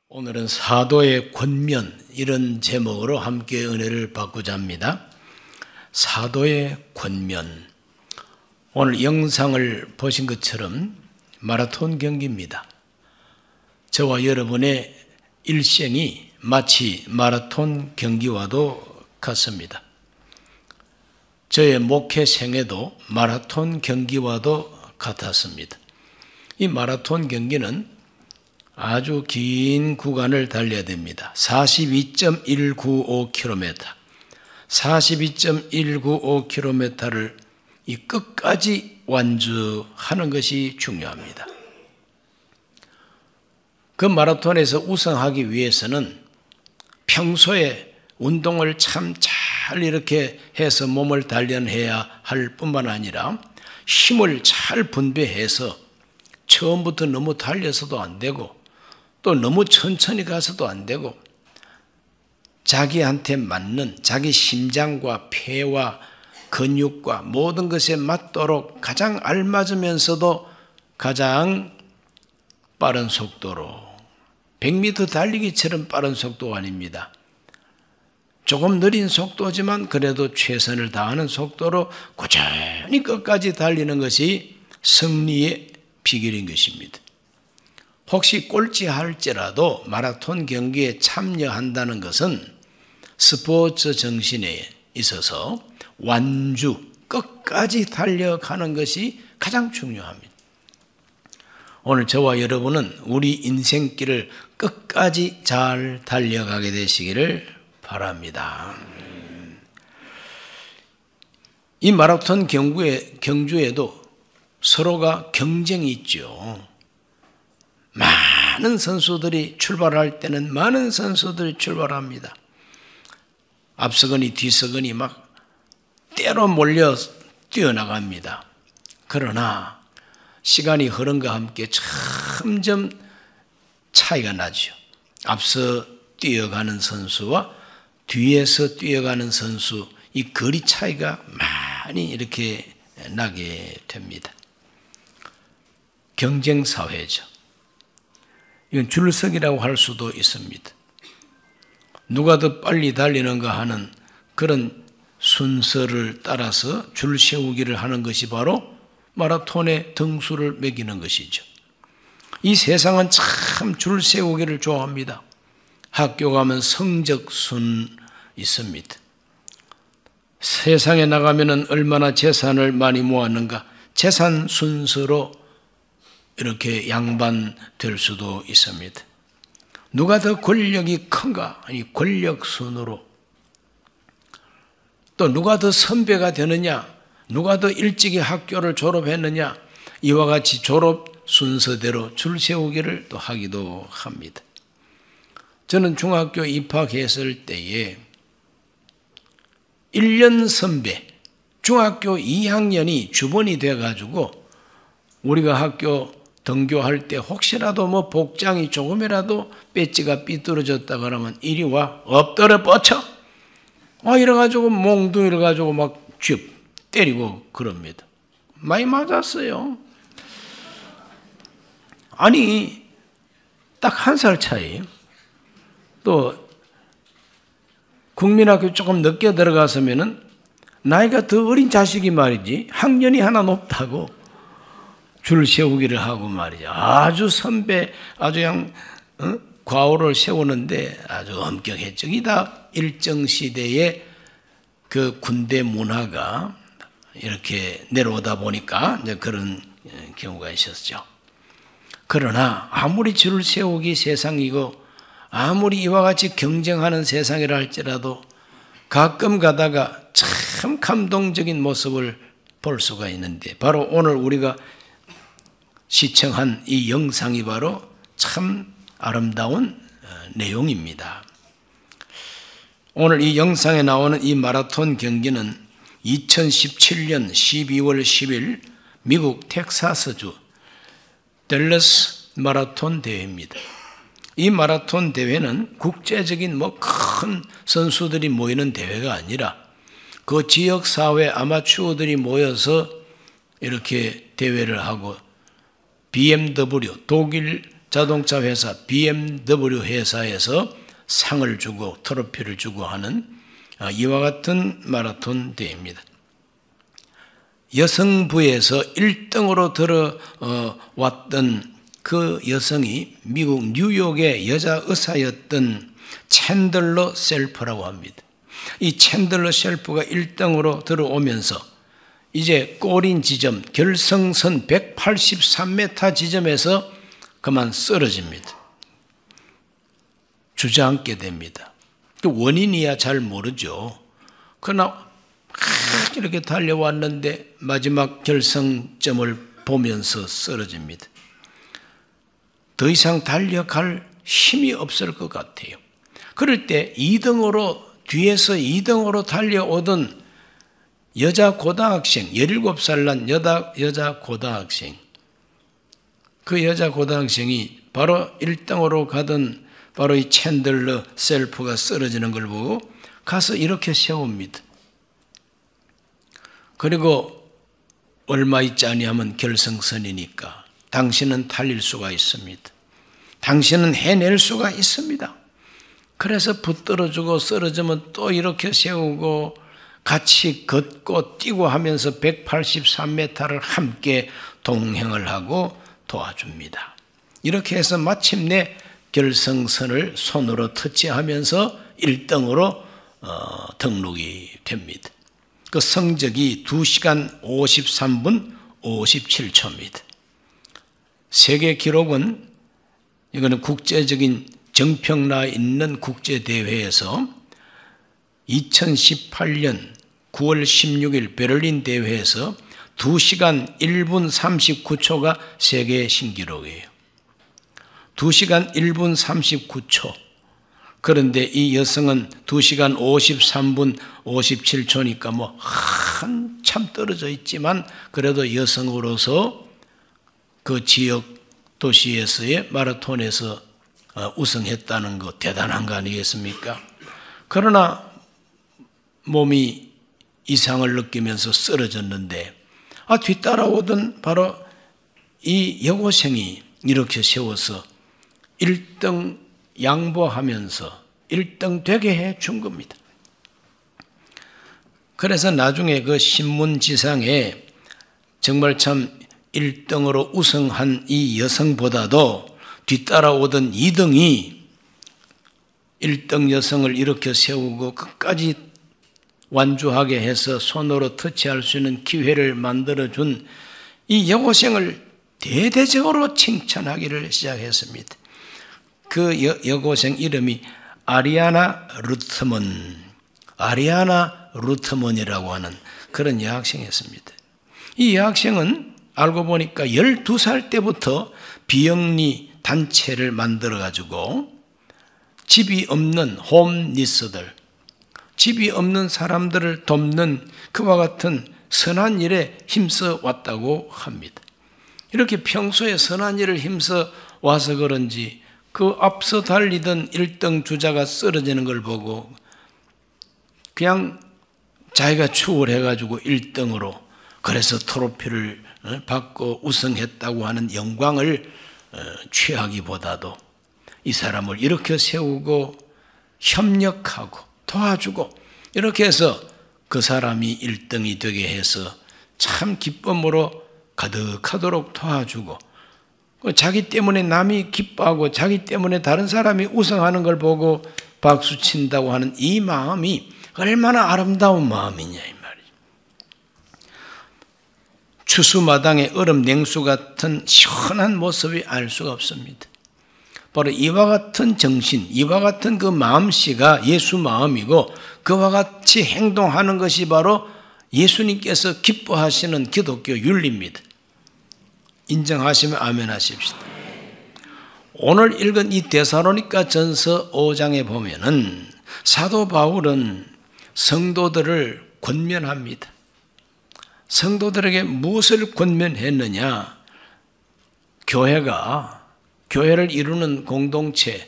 오늘은 사도의 권면 이런 제목으로 함께 은혜를 받고자 합니다. 사도의 권면. 오늘 영상을 보신 것처럼 마라톤 경기입니다. 저와 여러분의 일생이 마치 마라톤 경기와도 같습니다. 저의 목회 생애도 마라톤 경기와도 같았습니다. 이 마라톤 경기는 아주 긴 구간을 달려야 됩니다. 42.195km, 42.195km를 이 끝까지 완주하는 것이 중요합니다. 그 마라톤에서 우승하기 위해서는 평소에 운동을 참 잘 이렇게 해서 몸을 단련해야 할 뿐만 아니라 힘을 잘 분배해서 처음부터 너무 달려서도 안 되고 또 너무 천천히 가서도 안 되고 자기한테 맞는 자기 심장과 폐와 근육과 모든 것에 맞도록 가장 알맞으면서도 가장 빠른 속도로 100m 달리기처럼 빠른 속도가 아닙니다. 조금 느린 속도지만 그래도 최선을 다하는 속도로 꾸준히 끝까지 달리는 것이 승리의 비결인 것입니다. 혹시 꼴찌할지라도 마라톤 경기에 참여한다는 것은 스포츠 정신에 있어서 완주, 끝까지 달려가는 것이 가장 중요합니다. 오늘 저와 여러분은 우리 인생길을 끝까지 잘 달려가게 되시기를 바랍니다. 이 마라톤 경주에도 서로가 경쟁이 있죠. 많은 선수들이 출발할 때는 많은 선수들이 출발합니다. 앞서거니 뒤서거니 막 때로 몰려 뛰어나갑니다. 그러나 시간이 흐름과 함께 점점 차이가 나죠. 앞서 뛰어가는 선수와 뒤에서 뛰어가는 선수, 이 거리 차이가 많이 이렇게 나게 됩니다. 경쟁 사회죠. 이건 줄서기라고 할 수도 있습니다. 누가 더 빨리 달리는가 하는 그런 순서를 따라서 줄 세우기를 하는 것이 바로 마라톤의 등수를 매기는 것이죠. 이 세상은 참 줄 세우기를 좋아합니다. 학교 가면 성적순 있습니다. 세상에 나가면 얼마나 재산을 많이 모았는가, 재산 순서로 이렇게 양반될 수도 있습니다. 누가 더 권력이 큰가? 아니 권력 순으로. 또 누가 더 선배가 되느냐? 누가 더 일찍이 학교를 졸업했느냐? 이와 같이 졸업 순서대로 줄 세우기를 또 하기도 합니다. 저는 중학교 입학했을 때에 1년 선배, 중학교 2학년이 주번이 돼가지고 우리가 학교 등교할 때 혹시라도 뭐 복장이 조금이라도 배지가 삐뚤어졌다 그러면 이리 와, 엎드려 뻗쳐. 이래가지고 몽둥이래가지고 막 쥐 때리고 그럽니다. 많이 맞았어요. 아니, 딱 1살 차이. 또 국민학교 조금 늦게 들어가서면은 나이가 더 어린 자식이 말이지 학년이 하나 높다고 줄 세우기를 하고 말이죠. 아주 선배, 아주 그냥 과오를 세우는데 아주 엄격했죠. 이다 일정 시대의 그 군대 문화가 이렇게 내려오다 보니까 이제 그런 경우가 있었죠. 그러나 아무리 줄 세우기 세상이고 아무리 이와 같이 경쟁하는 세상이라 할지라도 가끔 가다가 참 감동적인 모습을 볼 수가 있는데 바로 오늘 우리가 시청한 이 영상이 바로 참 아름다운 내용입니다. 오늘 이 영상에 나오는 이 마라톤 경기는 2017년 12월 10일 미국 텍사스주 댈러스 마라톤 대회입니다. 이 마라톤 대회는 국제적인 큰 선수들이 모이는 대회가 아니라 그 지역사회 아마추어들이 모여서 이렇게 대회를 하고 BMW 독일 자동차 회사 BMW 회사에서 상을 주고 트로피를 주고 하는 이와 같은 마라톤 대회입니다. 여성부에서 1등으로 들어왔던 그 여성이 미국 뉴욕의 여자 의사였던 챈들러 셀프라고 합니다. 이 챈들러 셀프가 1등으로 들어오면서 이제 골인 지점 결승선 183m 지점에서 그만 쓰러집니다. 주저앉게 됩니다. 그 원인이야 잘 모르죠. 그러나 이렇게 달려왔는데 마지막 결승점을 보면서 쓰러집니다. 더 이상 달려갈 힘이 없을 것 같아요. 그럴 때 뒤에서 2등으로 달려오던 여자 고등학생, 17살 난 여자 고등학생, 그 여자 고등학생이 바로 1등으로 가던 바로 이 챈들러 셀프가 쓰러지는 걸 보고 가서 이렇게 세웁니다. 그리고 얼마 있지 아니하면 결승선이니까 당신은 달릴 수가 있습니다. 당신은 해낼 수가 있습니다. 그래서 붙들어주고 쓰러지면 또 이렇게 세우고 같이 걷고 뛰고 하면서 183m를 함께 동행을 하고 도와줍니다. 이렇게 해서 마침내 결승선을 손으로 터치하면서 1등으로 등록이 됩니다. 그 성적이 2시간 53분 57초입니다. 세계 기록은 이거는 국제적인 정평라에 있는 국제대회에서 2018년 9월 16일 베를린 대회에서 2시간 1분 39초가 세계 신기록이에요. 2시간 1분 39초. 그런데 이 여성은 2시간 53분 57초니까 뭐 한참 떨어져 있지만 그래도 여성으로서 그 지역 도시에서의 마라톤에서 우승했다는 거 대단한 거 아니겠습니까? 그러나 몸이 이상을 느끼면서 쓰러졌는데 뒤따라오던 바로 이 여고생이 이렇게 세워서 1등 양보하면서 1등 되게 해 준 겁니다. 그래서 나중에 그 신문지상에 정말 참 1등으로 우승한 이 여성보다도 뒤따라오던 2등이 1등 여성을 이렇게 세우고 끝까지 완주하게 해서 손으로 터치할 수 있는 기회를 만들어준 이 여고생을 대대적으로 칭찬하기를 시작했습니다. 그 여고생 이름이 아리아나 루트먼이라고 하는 그런 여학생이었습니다. 이 여학생은 알고 보니까 12살 때부터 비영리 단체를 만들어가지고 집이 없는 홈리스들, 집이 없는 사람들을 돕는 그와 같은 선한 일에 힘써 왔다고 합니다. 이렇게 평소에 선한 일을 힘써 와서 그런지 그 앞서 달리던 1등 주자가 쓰러지는 걸 보고 그냥 자기가 추월해가지고 1등으로 그래서 트로피를 받고 우승했다고 하는 영광을 취하기보다도 이 사람을 이렇게 세우고 협력하고 도와주고 이렇게 해서 그 사람이 1등이 되게 해서 참 기쁨으로 가득하도록 도와주고 자기 때문에 남이 기뻐하고 자기 때문에 다른 사람이 우승하는 걸 보고 박수 친다고 하는 이 마음이 얼마나 아름다운 마음이냐 이 말이죠. 추수마당의 얼음 냉수 같은 시원한 모습이 알 수가 없습니다. 바로 이와 같은 정신, 이와 같은 그 마음씨가 예수 마음이고 그와 같이 행동하는 것이 바로 예수님께서 기뻐하시는 기독교 윤리입니다. 인정하시면 아멘 하십시다. 오늘 읽은 이 데살로니가 전서 5장에 보면은 사도 바울은 성도들을 권면합니다. 성도들에게 무엇을 권면했느냐? 교회를 이루는 공동체,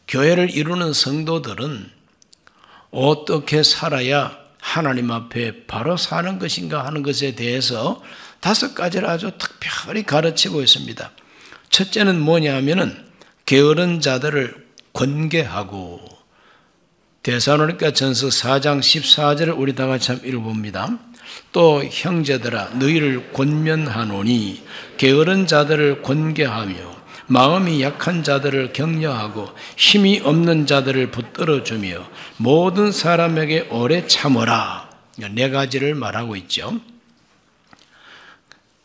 교회를 이루는 성도들은 어떻게 살아야 하나님 앞에 바로 사는 것인가 하는 것에 대해서 5가지를 아주 특별히 가르치고 있습니다. 첫째는 뭐냐 하면은 게으른 자들을 권계하고, 데살로니가 전서 4장 14절을 우리 다 같이 한번 읽어봅니다. 또 형제들아 너희를 권면하노니 게으른 자들을 권계하며 마음이 약한 자들을 격려하고 힘이 없는 자들을 붙들어주며 모든 사람에게 오래 참으라. 네 가지를 말하고 있죠.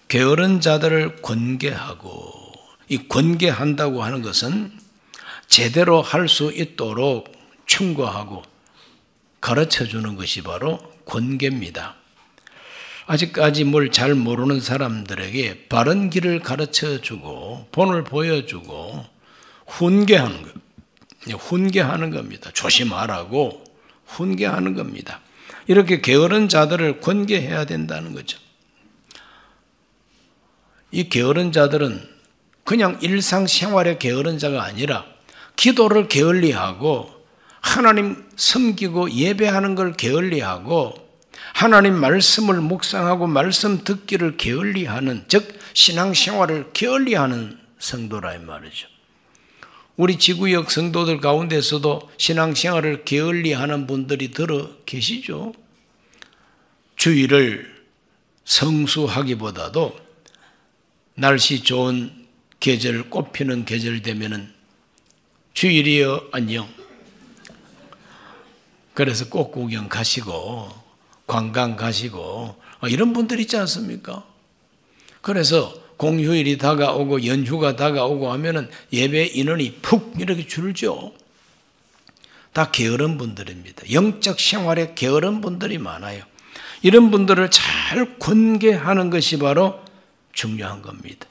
게으른 자들을 권계하고, 이 권계한다고 하는 것은 제대로 할 수 있도록 충고하고 가르쳐주는 것이 바로 권계입니다. 아직까지 뭘 잘 모르는 사람들에게 바른 길을 가르쳐주고 본을 보여주고 훈계하는 것, 훈계하는 겁니다. 조심하라고 훈계하는 겁니다. 이렇게 게으른 자들을 권계해야 된다는 거죠. 이 게으른 자들은 그냥 일상생활의 게으른 자가 아니라 기도를 게을리하고 하나님 섬기고 예배하는 걸 게을리하고 하나님 말씀을 묵상하고 말씀 듣기를 게을리하는, 즉 신앙생활을 게을리하는 성도라 이 말이죠. 우리 지구역 성도들 가운데서도 신앙생활을 게을리하는 분들이 들어 계시죠. 주일을 성수하기보다도 날씨 좋은 계절, 꽃피는 계절 되면은 주일이여 안녕. 그래서 꽃 구경 가시고 관광 가시고 이런 분들 있지 않습니까? 그래서 공휴일이 다가오고 연휴가 다가오고 하면은 예배 인원이 푹 이렇게 줄죠. 다 게으른 분들입니다. 영적 생활에 게으른 분들이 많아요. 이런 분들을 잘 권계하는 것이 바로 중요한 겁니다.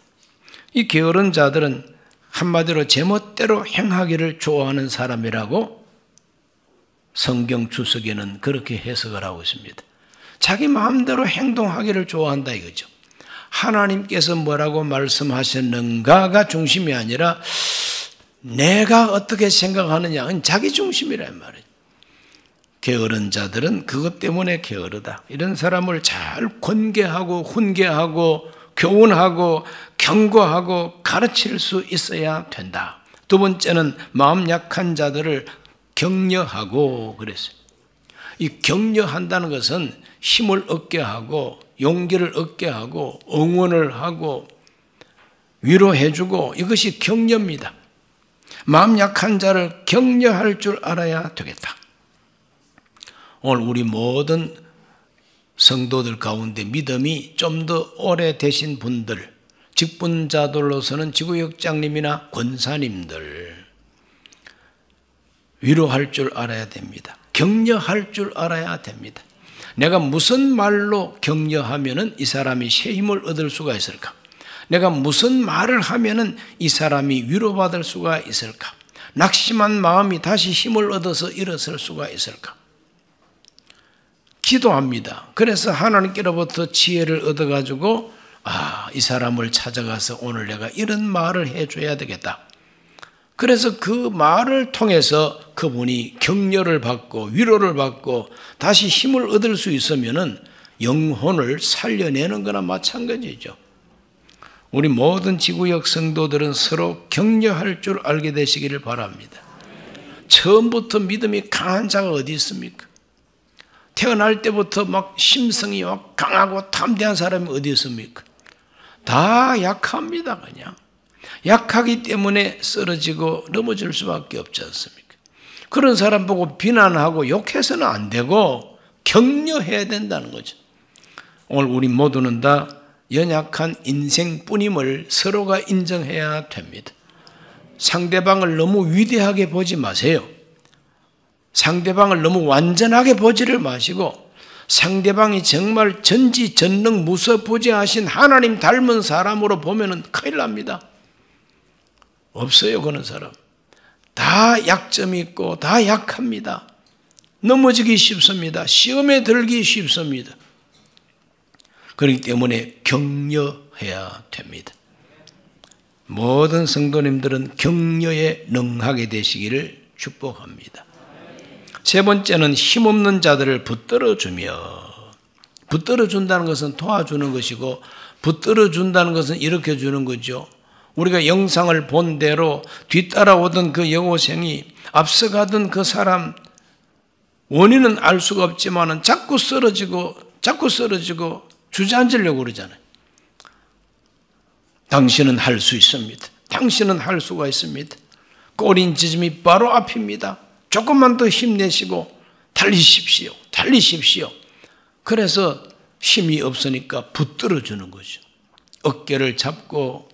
이 게으른 자들은 한마디로 제멋대로 행하기를 좋아하는 사람이라고 성경 주석에는 그렇게 해석을 하고 있습니다. 자기 마음대로 행동하기를 좋아한다 이거죠. 하나님께서 뭐라고 말씀하셨는가가 중심이 아니라 내가 어떻게 생각하느냐는 자기 중심이란 말이에요. 게으른 자들은 그것 때문에 게으르다. 이런 사람을 잘 권계하고 훈계하고 교훈하고 경고하고 가르칠 수 있어야 된다. 두 번째는 마음 약한 자들을 격려하고 그랬어요. 이 격려한다는 것은 힘을 얻게 하고 용기를 얻게 하고 응원을 하고 위로해주고 이것이 격려입니다. 마음 약한 자를 격려할 줄 알아야 되겠다. 오늘 우리 모든 성도들 가운데 믿음이 좀 더 오래되신 분들, 직분자들로서는 지구역장님이나 권사님들 위로할 줄 알아야 됩니다. 격려할 줄 알아야 됩니다. 내가 무슨 말로 격려하면은 이 사람이 새 힘을 얻을 수가 있을까? 내가 무슨 말을 하면은 이 사람이 위로받을 수가 있을까? 낙심한 마음이 다시 힘을 얻어서 일어설 수가 있을까? 기도합니다. 그래서 하나님께로부터 지혜를 얻어가지고 이 사람을 찾아가서 오늘 내가 이런 말을 해줘야 되겠다. 그래서 그 말을 통해서 그분이 격려를 받고 위로를 받고 다시 힘을 얻을 수 있으면은 영혼을 살려내는 거나 마찬가지죠. 우리 모든 지구역 성도들은 서로 격려할 줄 알게 되시기를 바랍니다. 처음부터 믿음이 강한 자가 어디 있습니까? 태어날 때부터 막 심성이 막 강하고 담대한 사람이 어디 있습니까? 다 약합니다, 그냥. 약하기 때문에 쓰러지고 넘어질 수밖에 없지 않습니까? 그런 사람 보고 비난하고 욕해서는 안 되고 격려해야 된다는 거죠. 오늘 우리 모두는 다 연약한 인생뿐임을 서로가 인정해야 됩니다. 상대방을 너무 위대하게 보지 마세요. 상대방을 너무 완전하게 보지를 마시고 상대방이 정말 전지전능 무서부지하신 하나님 닮은 사람으로 보면은 큰일 납니다. 없어요, 그런 사람. 다 약점이 있고 다 약합니다. 넘어지기 쉽습니다. 시험에 들기 쉽습니다. 그렇기 때문에 격려해야 됩니다. 모든 성도님들은 격려에 능하게 되시기를 축복합니다. 세 번째는 힘없는 자들을 붙들어주며, 붙들어준다는 것은 도와주는 것이고 붙들어준다는 것은 일으켜주는 거죠. 우리가 영상을 본 대로 뒤따라오던 그 여고생이 앞서가던 그 사람 원인은 알 수가 없지만 자꾸 쓰러지고 주저앉으려고 그러잖아요. 당신은 할 수 있습니다. 당신은 할 수가 있습니다. 꼬린 지점이 바로 앞입니다. 조금만 더 힘내시고 달리십시오. 그래서 힘이 없으니까 붙들어 주는 거죠. 어깨를 잡고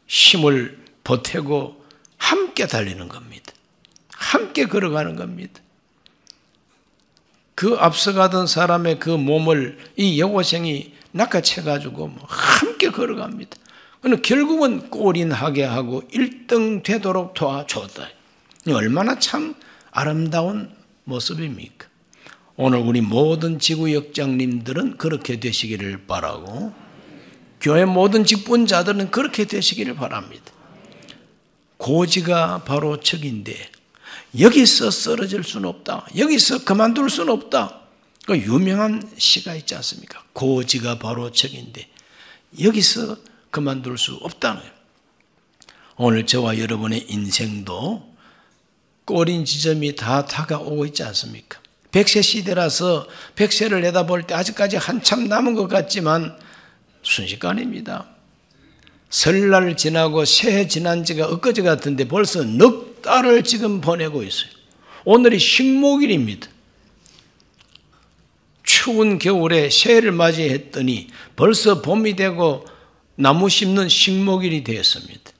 힘을 보태고 함께 달리는 겁니다. 함께 걸어가는 겁니다. 그 앞서가던 사람의 그 몸을 이 여고생이 낚아채가지고 함께 걸어갑니다. 결국은 골인하게 하고 1등 되도록 도와줬다. 얼마나 참 아름다운 모습입니까? 오늘 우리 모든 지구역장님들은 그렇게 되시기를 바라고, 교회 모든 직분자들은 그렇게 되시기를 바랍니다. 고지가 바로 적인데 여기서 쓰러질 수는 없다. 여기서 그만둘 수는 없다. 그 유명한 시가 있지 않습니까? 고지가 바로 적인데 여기서 그만둘 수 없다는 거예요. 오늘 저와 여러분의 인생도 꼬린 지점이 다 다가오고 있지 않습니까? 100세 시대라서 100세를 내다볼 때 아직까지 한참 남은 것 같지만 순식간입니다. 설날 지나고 새해 지난 지가 엊그제 같은데 벌써 넉 달을 지금 보내고 있어요. 오늘이 식목일입니다. 추운 겨울에 새해를 맞이했더니 벌써 봄이 되고 나무 심는 식목일이 되었습니다.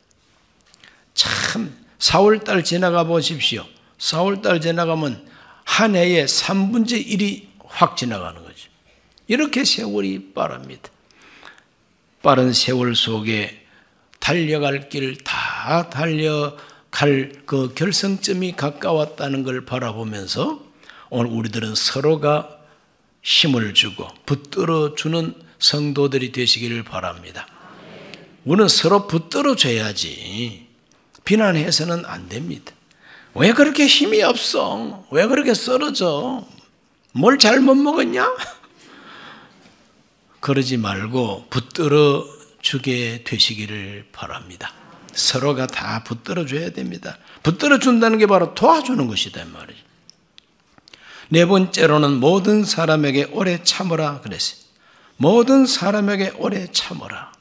참 4월달 지나가 보십시오. 4월달 지나가면 한 해의 3분의 1이 확 지나가는 거죠. 이렇게 세월이 빠릅니다. 빠른 세월 속에 달려갈 길 다 달려갈 그 결승점이 가까웠다는 걸 바라보면서 오늘 우리들은 서로가 힘을 주고 붙들어 주는 성도들이 되시기를 바랍니다. 우리는 서로 붙들어 줘야지 비난해서는 안 됩니다. 왜 그렇게 힘이 없어? 왜 그렇게 쓰러져? 뭘 잘못 먹었냐? 그러지 말고 붙들어 주게 되시기를 바랍니다. 서로가 다 붙들어 줘야 됩니다. 붙들어 준다는 게 바로 도와주는 것이다 말이죠. 네 번째로는 모든 사람에게 오래 참으라 그랬어요. 모든 사람에게 오래 참으라.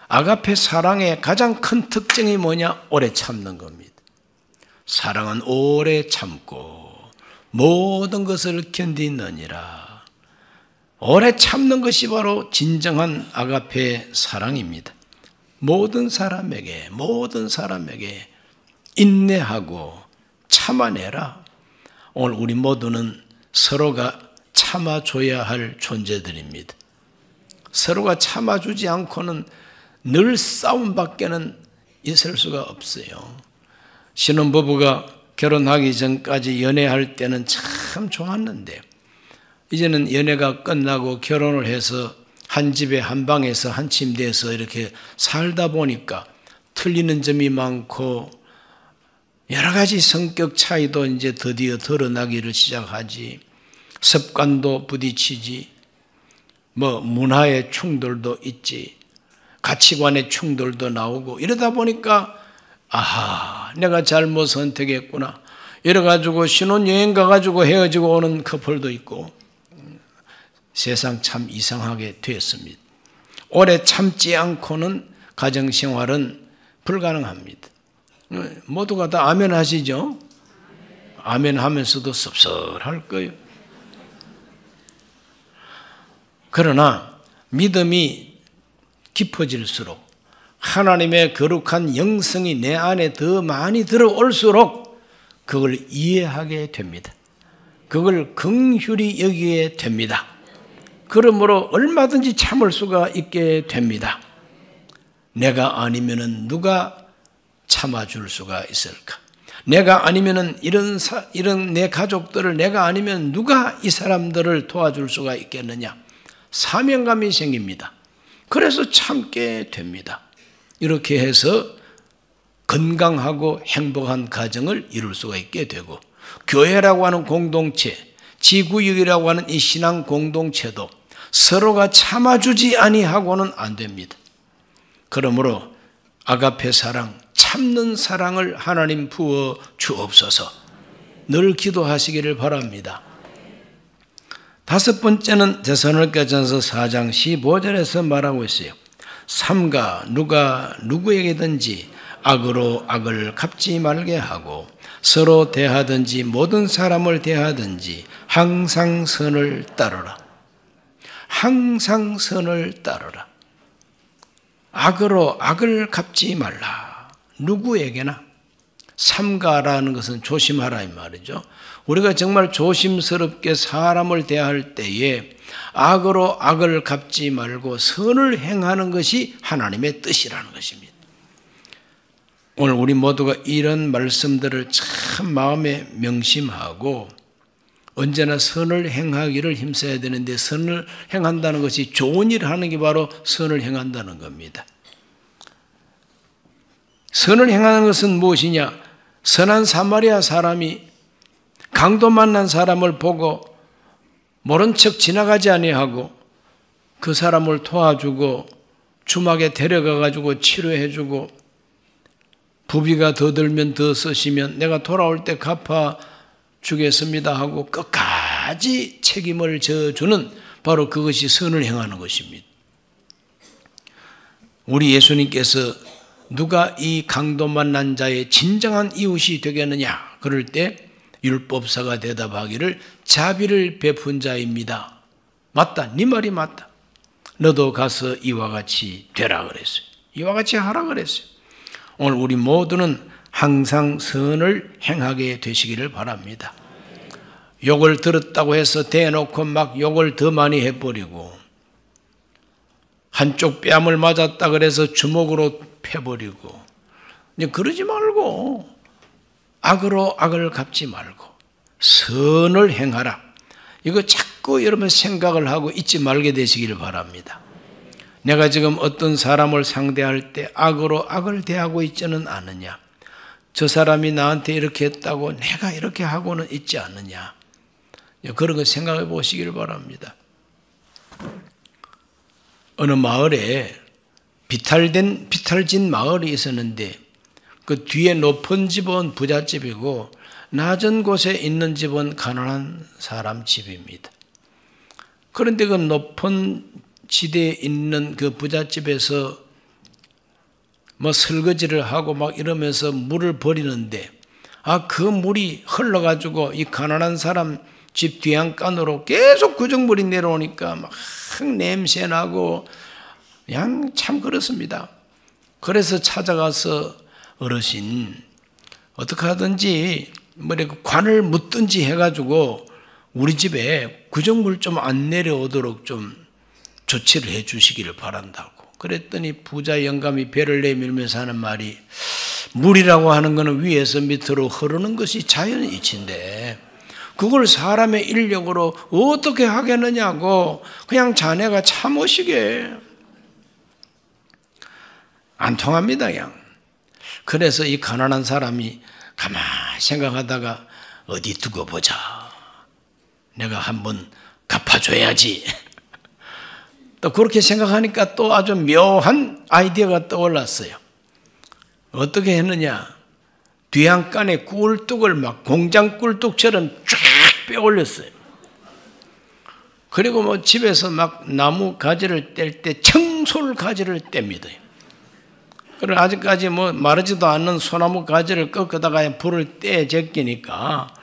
아가페 사랑의 가장 큰 특징이 뭐냐? 오래 참는 겁니다. 사랑은 오래 참고 모든 것을 견디느니라. 오래 참는 것이 바로 진정한 아가페 사랑입니다. 모든 사람에게 인내하고 참아내라. 오늘 우리 모두는 서로가 참아줘야 할 존재들입니다. 서로가 참아주지 않고는 늘 싸움밖에는 있을 수가 없어요. 신혼부부가 결혼하기 전까지 연애할 때는 참 좋았는데 이제는 연애가 끝나고 결혼을 해서 한 집에 한 방에서 한 침대에서 이렇게 살다 보니까 틀리는 점이 많고 여러 가지 성격 차이도 이제 드디어 드러나기를 시작하지. 습관도 부딪히지. 문화의 충돌도 있지. 가치관의 충돌도 나오고 이러다 보니까 내가 잘못 선택했구나. 이래가지고 신혼여행 가가지고 헤어지고 오는 커플도 있고 세상 참 이상하게 되었습니다. 오래 참지 않고는 가정생활은 불가능합니다. 모두가 다 아멘 하시죠? 아멘 하면서도 섭섭할 거예요. 그러나 믿음이 깊어질수록 하나님의 거룩한 영성이 내 안에 더 많이 들어올수록 그걸 이해하게 됩니다. 그걸 긍휼히 여기게 됩니다. 그러므로 얼마든지 참을 수가 있게 됩니다. 내가 아니면은 누가 참아줄 수가 있을까? 내가 아니면은 이런 내 가족들을 내가 아니면 누가 이 사람들을 도와줄 수가 있겠느냐? 사명감이 생깁니다. 그래서 참게 됩니다. 이렇게 해서 건강하고 행복한 가정을 이룰 수가 있게 되고 교회라고 하는 공동체, 지구역이라고 하는 이 신앙 공동체도 서로가 참아주지 아니하고는 안 됩니다. 그러므로 아가페 사랑, 참는 사랑을 하나님 부어 주옵소서. 늘 기도하시기를 바랍니다. 다섯 번째는 데살로니가전서 4장 15절에서 말하고 있어요. 삼가 누가 누구에게든지 악으로 악을 갚지 말게 하고 서로 대하든지 모든 사람을 대하든지 항상 선을 따르라. 항상 선을 따르라. 악으로 악을 갚지 말라. 누구에게나. 삼가라는 것은 조심하라 이 말이죠. 우리가 정말 조심스럽게 사람을 대할 때에 악으로 악을 갚지 말고 선을 행하는 것이 하나님의 뜻이라는 것입니다. 오늘 우리 모두가 이런 말씀들을 참 마음에 명심하고 언제나 선을 행하기를 힘써야 되는데, 선을 행한다는 것이 좋은 일을 하는 게 바로 선을 행한다는 겁니다. 선을 행하는 것은 무엇이냐? 선한 사마리아 사람이 강도 만난 사람을 보고 모른 척 지나가지 아니하고 그 사람을 도와주고 주막에 데려가가지고 치료해주고 부비가 더 들면 더 쓰시면 내가 돌아올 때 갚아주겠습니다 하고 끝까지 책임을 져주는, 바로 그것이 선을 행하는 것입니다. 우리 예수님께서 누가 이 강도 만난 자의 진정한 이웃이 되겠느냐 그럴 때 율법사가 대답하기를 자비를 베푼 자입니다. 맞다, 네 말이 맞다. 너도 가서 이와 같이 되라 그랬어요. 이와 같이 하라 그랬어요. 오늘 우리 모두는 항상 선을 행하게 되시기를 바랍니다. 욕을 들었다고 해서 대놓고 막 욕을 더 많이 해버리고, 한쪽 뺨을 맞았다 그래서 주먹으로 패버리고, 그러지 말고 악으로 악을 갚지 말고 선을 행하라. 이거 자꾸 여러분 생각을 하고 잊지 말게 되시기를 바랍니다. 내가 지금 어떤 사람을 상대할 때 악으로 악을 대하고 있지는 않느냐, 저 사람이 나한테 이렇게 했다고 내가 이렇게 하고는 있지 않느냐, 그런 거 생각해 보시기를 바랍니다. 어느 마을에 비탈진 마을이 있었는데 그 뒤에 높은 집은 부잣집이고 낮은 곳에 있는 집은 가난한 사람 집입니다. 그런데 그 높은 지대에 있는 그 부잣집에서 뭐 설거지를 하고 막 이러면서 물을 버리는데, 그 물이 흘러가지고 이 가난한 사람 집 뒤안간으로 계속 구정물이 내려오니까 막 냄새나고 그냥 참 그렇습니다. 그래서 찾아가서 어르신 어떻게 하든지 뭐 관을 묻든지 해가지고 우리 집에 구정물 좀 안 내려오도록 좀 조치를 해 주시기를 바란다고. 그랬더니 부자 영감이 배를 내밀면서 하는 말이, 물이라고 하는 것은 위에서 밑으로 흐르는 것이 자연의 이치인데 그걸 사람의 인력으로 어떻게 하겠느냐고, 그냥 자네가 참으시게. 안 통합니다 그냥. 그래서 이 가난한 사람이 가만히 생각하다가 어디 두고 보자, 내가 한번 갚아줘야지. 또 그렇게 생각하니까 또 아주 묘한 아이디어가 떠올랐어요. 어떻게 했느냐, 뒤안간에 꿀뚝을 막 공장 꿀뚝처럼 쫙 빼올렸어요. 그리고 뭐 집에서 막 나무 가지를 뗄 때 청솔 가지를 뗍니다. 그리고 아직까지 뭐 마르지도 않는 소나무 가지를 꺾다가 불을 떼 제끼니까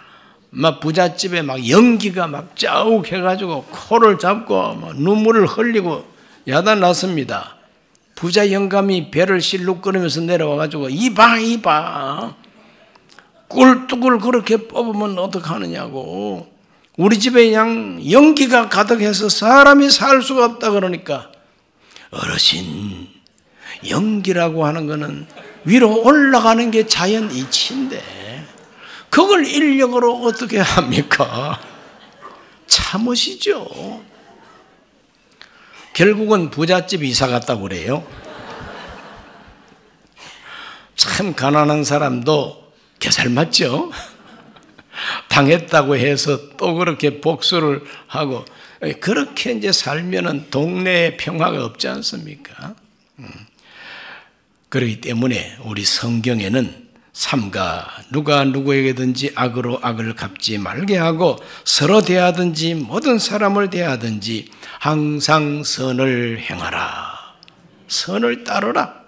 막 부잣집에 막 연기가 막 짜욱해가지고 코를 잡고 막 눈물을 흘리고 야단 났습니다. 부자 영감이 배를 실룩거리면서 내려와가지고 이봐 꿀뚝을 그렇게 뽑으면 어떡하느냐고, 우리 집에 그냥 연기가 가득해서 사람이 살 수가 없다 그러니까, 어르신 연기라고 하는 거는 위로 올라가는 게 자연 이치인데 그걸 인력으로 어떻게 합니까? 참으시죠. 결국은 부잣집 이사 갔다고 그래요. 참 가난한 사람도 개살 맞죠? 당했다고 해서 또 그렇게 복수를 하고, 그렇게 이제 살면은 동네에 평화가 없지 않습니까? 그렇기 때문에 우리 성경에는 삼가 누가 누구에게든지 악으로 악을 갚지 말게 하고 서로 대하든지 모든 사람을 대하든지 항상 선을 행하라. 선을 따르라.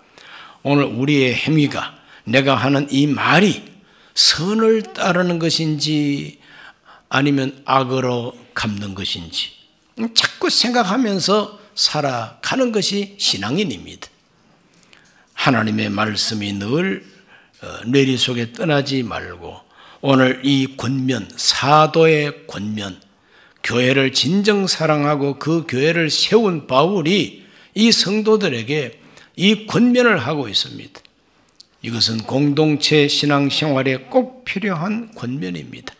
오늘 우리의 행위가, 내가 하는 이 말이 선을 따르는 것인지 아니면 악으로 갚는 것인지 자꾸 생각하면서 살아가는 것이 신앙인입니다. 하나님의 말씀이 늘 뇌리 속에 떠나지 말고 오늘 이 권면, 사도의 권면, 교회를 진정 사랑하고 그 교회를 세운 바울이 이 성도들에게 이 권면을 하고 있습니다. 이것은 공동체 신앙생활에 꼭 필요한 권면입니다.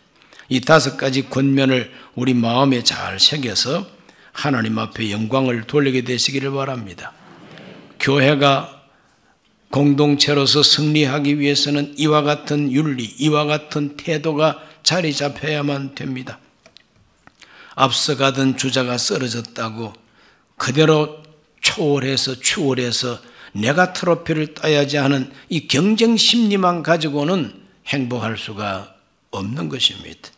이 5가지 권면을 우리 마음에 잘 새겨서 하나님 앞에 영광을 돌리게 되시기를 바랍니다. 교회가 공동체로서 승리하기 위해서는 이와 같은 윤리, 이와 같은 태도가 자리 잡혀야만 됩니다. 앞서가던 주자가 쓰러졌다고 그대로 추월해서 내가 트로피를 따야지 하는 이 경쟁 심리만 가지고는 행복할 수가 없는 것입니다.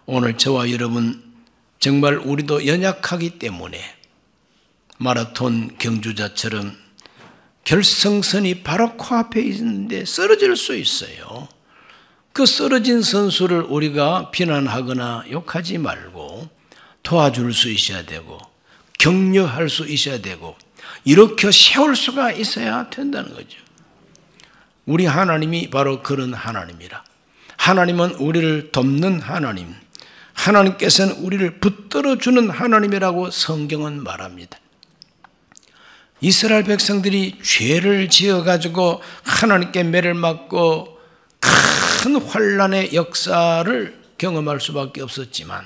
오늘 저와 여러분 정말 우리도 연약하기 때문에 마라톤 경주자처럼 결승선이 바로 코앞에 있는데 쓰러질 수 있어요. 그 쓰러진 선수를 우리가 비난하거나 욕하지 말고 도와줄 수 있어야 되고 격려할 수 있어야 되고 일으켜 세울 수가 있어야 된다는 거죠. 우리 하나님이 바로 그런 하나님이라. 하나님은 우리를 돕는 하나님, 하나님께서는 우리를 붙들어주는 하나님이라고 성경은 말합니다. 이스라엘 백성들이 죄를 지어가지고 하나님께 매를 맞고 큰 환난의 역사를 경험할 수밖에 없었지만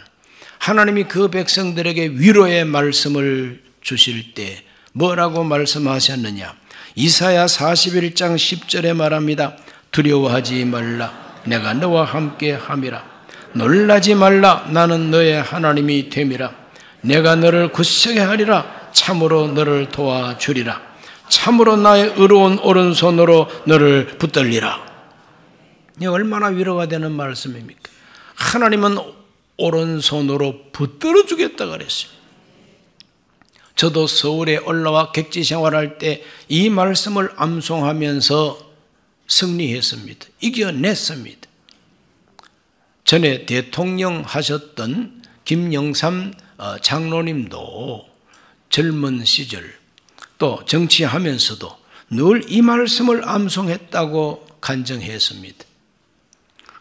하나님이 그 백성들에게 위로의 말씀을 주실 때 뭐라고 말씀하셨느냐? 이사야 41장 10절에 말합니다. 두려워하지 말라. 내가 너와 함께 함이라. 놀라지 말라. 나는 너의 하나님이 됨이라. 내가 너를 굳세게 하리라. 참으로 너를 도와주리라. 참으로 나의 의로운 오른손으로 너를 붙들리라. 이게 얼마나 위로가 되는 말씀입니까? 하나님은 오른손으로 붙들어 주겠다 그랬어요. 저도 서울에 올라와 객지 생활할 때 이 말씀을 암송하면서 승리했습니다. 이겨냈습니다. 전에 대통령 하셨던 김영삼 장로님도 젊은 시절 또 정치하면서도 늘 이 말씀을 암송했다고 간증했습니다.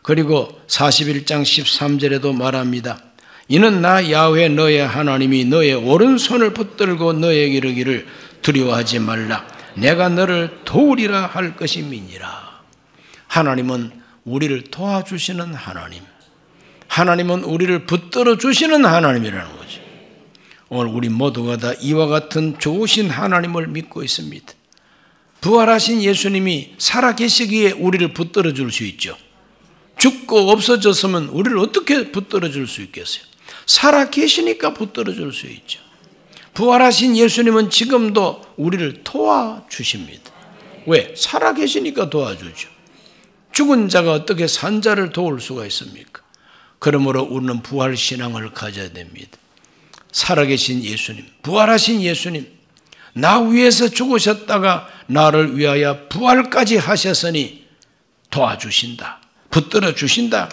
그리고 41장 13절에도 말합니다. 이는 나 야훼 너의 하나님이 너의 오른손을 붙들고 너에게 이르기를 두려워하지 말라. 내가 너를 도우리라 할 것임이니라. 하나님은 우리를 도와주시는 하나님, 하나님은 우리를 붙들어 주시는 하나님이라는 거죠. 오늘 우리 모두가 다 이와 같은 좋으신 하나님을 믿고 있습니다. 부활하신 예수님이 살아계시기에 우리를 붙들어 줄 수 있죠. 죽고 없어졌으면 우리를 어떻게 붙들어 줄 수 있겠어요? 살아계시니까 붙들어 줄 수 있죠. 부활하신 예수님은 지금도 우리를 도와주십니다. 왜? 살아계시니까 도와주죠. 죽은 자가 어떻게 산 자를 도울 수가 있습니까? 그러므로 우리는 부활신앙을 가져야 됩니다. 살아계신 예수님, 부활하신 예수님, 나 위해서 죽으셨다가 나를 위하여 부활까지 하셨으니 도와주신다, 붙들어 주신다,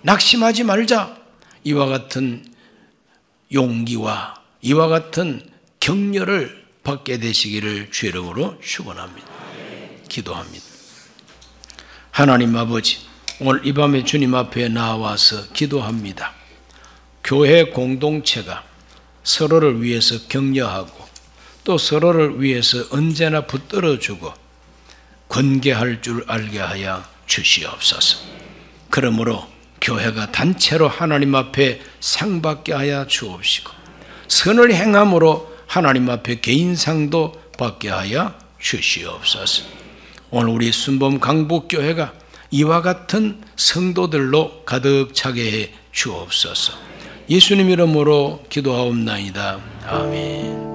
낙심하지 말자. 이와 같은 용기와 이와 같은 격려를 받게 되시기를 주의 이름으로 축원합니다. 기도합니다. 하나님 아버지, 오늘 이 밤에 주님 앞에 나와서 기도합니다. 교회 공동체가 서로를 위해서 격려하고 또 서로를 위해서 언제나 붙들어주고 권계할 줄 알게 하여 주시옵소서. 그러므로 교회가 단체로 하나님 앞에 상받게 하여 주옵시고 선을 행함으로 하나님 앞에 개인상도 받게 하여 주시옵소서. 오늘 우리 순범 강북교회가 이와 같은 성도들로 가득 차게 해 주옵소서. 예수님 이름으로 기도하옵나이다. 아멘.